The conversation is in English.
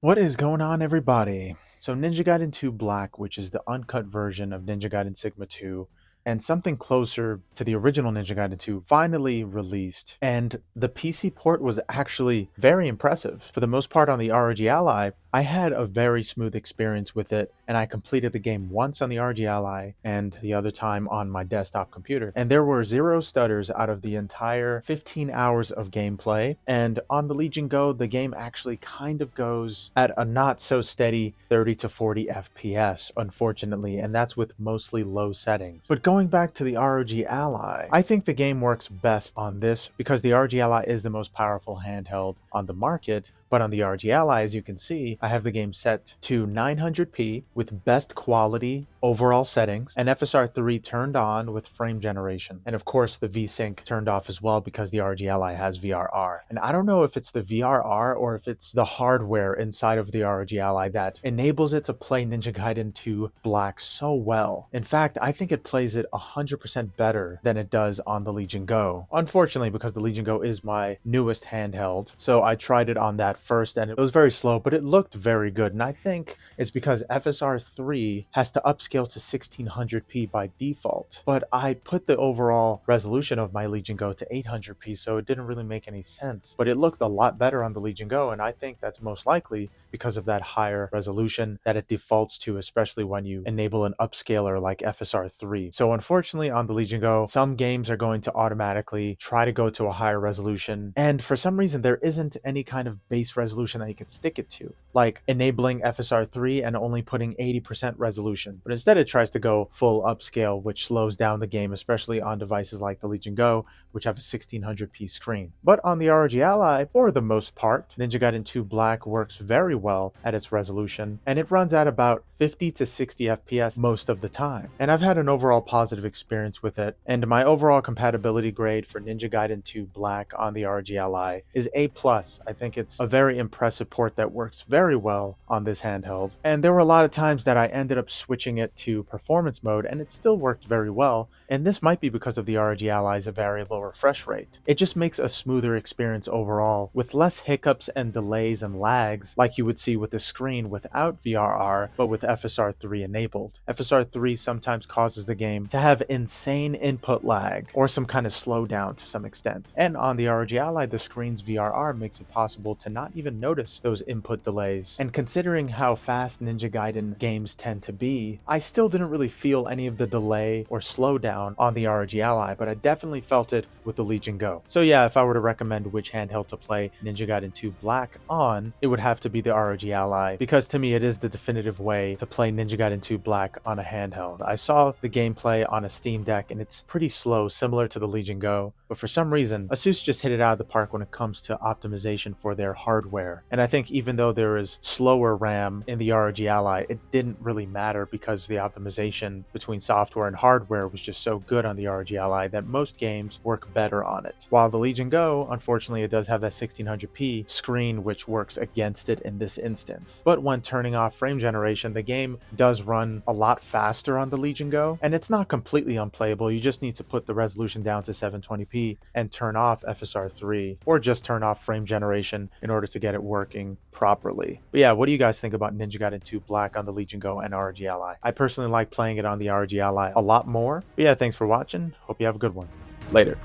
What is going on, everybody? So, Ninja Gaiden 2 Black, which is the uncut version of Ninja Gaiden Sigma 2, and something closer to the original Ninja Gaiden 2, finally released. And the PC port was actually very impressive. For the most part, on the ROG Ally, I had a very smooth experience with it, and I completed the game once on the ROG Ally and the other time on my desktop computer. And there were zero stutters out of the entire 15 hours of gameplay. And on the Legion Go, the game actually kind of goes at a not so steady 30 to 40 FPS, unfortunately, and that's with mostly low settings. But going back to the ROG Ally, I think the game works best on this because the ROG Ally is the most powerful handheld on the market. But on the ROG Ally, as you can see, I have the game set to 900p with best quality overall settings, and FSR3 turned on with frame generation. And of course, the VSync turned off as well because the ROG Ally has VRR. And I don't know if it's the VRR or if it's the hardware inside of the ROG Ally that enables it to play Ninja Gaiden 2 Black so well. In fact, I think it plays it 100% better than it does on the Legion Go. Unfortunately, because the Legion Go is my newest handheld, so I tried it on that first and it was very slow, but it looked very good. And I think it's because FSR3 has to upscale to 1600p by default. But I put the overall resolution of my Legion Go to 800p, so it didn't really make any sense. But it looked a lot better on the Legion Go, and I think that's most likely because of that higher resolution that it defaults to, especially when you enable an upscaler like FSR3. So unfortunately on the Legion Go, some games are going to automatically try to go to a higher resolution, and for some reason there isn't any kind of base resolution that you can stick it to, like enabling FSR3 and only putting 80% resolution. But instead it tries to go full upscale, which slows down the game, especially on devices like the Legion Go, which have a 1600p screen. But on the ROG Ally, for the most part, Ninja Gaiden 2 Black works very well at its resolution, and it runs at about 50 to 60 FPS most of the time. And I've had an overall positive experience with it, and my overall compatibility grade for Ninja Gaiden 2 Black on the ROG Ally is A+. I think it's a very impressive port that works very well on this handheld. And there were a lot of times that I ended up switching it to performance mode, and it still worked very well. And this might be because of the ROG Ally's very low refresh rate. It just makes a smoother experience overall, with less hiccups and delays and lags like you would see with the screen without VRR, but with FSR3 enabled. FSR3 sometimes causes the game to have insane input lag, or some kind of slowdown to some extent. And on the ROG Ally, the screen's VRR makes it possible to not even notice those input delays. And considering how fast Ninja Gaiden games tend to be, I still didn't really feel any of the delay or slowdown on the ROG Ally, but I definitely felt it with the Legion Go. So yeah, if I were to recommend which handheld to play Ninja Gaiden 2 Black on, it would have to be the ROG Ally, because to me it is the definitive way to play Ninja Gaiden 2 Black on a handheld. I saw the gameplay on a Steam Deck and it's pretty slow, similar to the Legion Go, but for some reason, Asus just hit it out of the park when it comes to optimization for their hardware. And I think even though there is slower RAM in the ROG Ally, it didn't really matter because the optimization between software and hardware was just so good on the ROG Ally that most games work better on it. While the Legion Go, unfortunately, it does have that 1600p screen, which works against it in this instance. But when turning off frame generation, the game does run a lot faster on the Legion Go, and it's not completely unplayable. You just need to put the resolution down to 720p and turn off FSR3, or just turn off frame generation in order to get it working properly. But yeah, what do you guys think about Ninja Gaiden 2 Black on the Legion Go and ROG Ally? I personally like playing it on the ROG Ally a lot more. But yeah, thanks for watching. Hope you have a good one. Later.